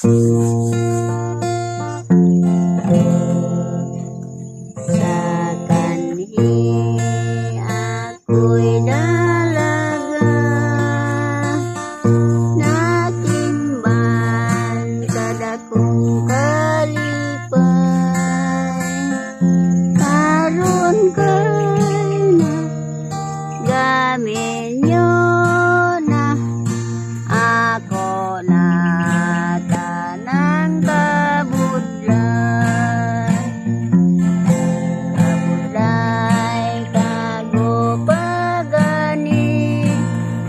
Sa kanhi ako'y dalaga, nakimban sa dakong kalipay. Karon kay na gamin nyo na, ako na tanang kabudlay. Kabudlay kago pagani,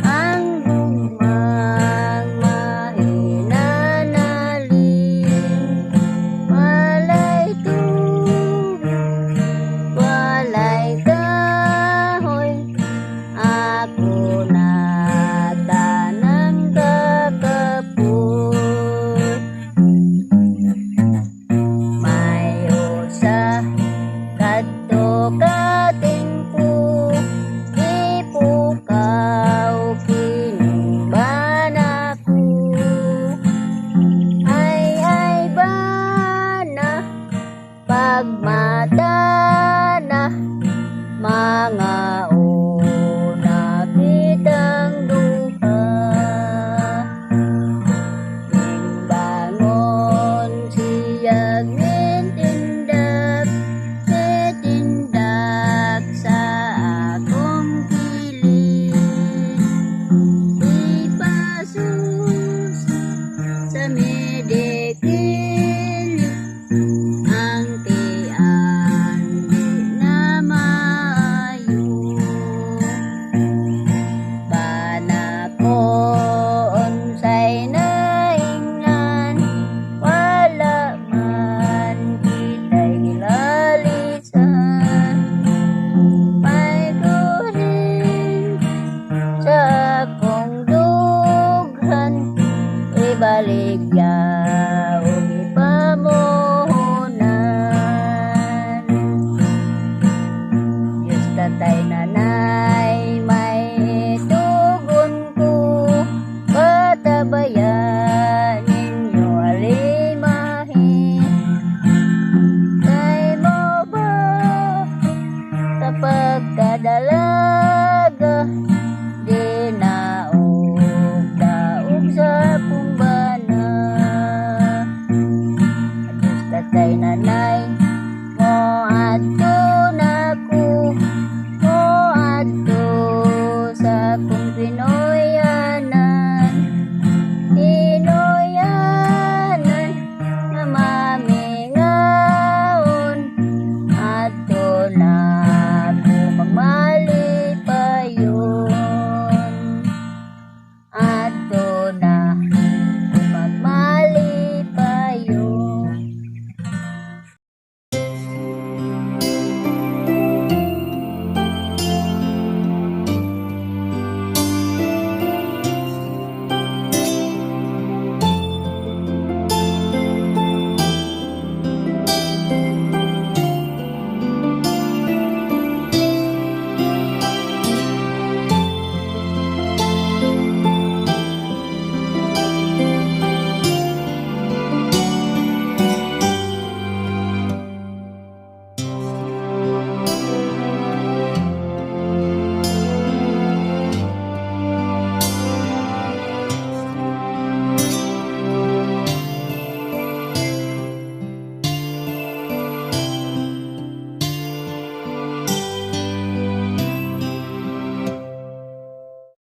ang gugmang mahinanaling. Walay tubig, walay kahoy, ako na tanang kakapot. May usa kadto katingko, ipukaw kinubana ko. Ay bana, pagmata na, mga una kitang duha. Bangon siyang nitindak, nitindak sa akong piling. Ipasus sa medikili, ang tiyan di na maayo. Banako unsay naingnan, wala man kita'y lalisan. May kunin sa akong dughan, ibaligya o ipamo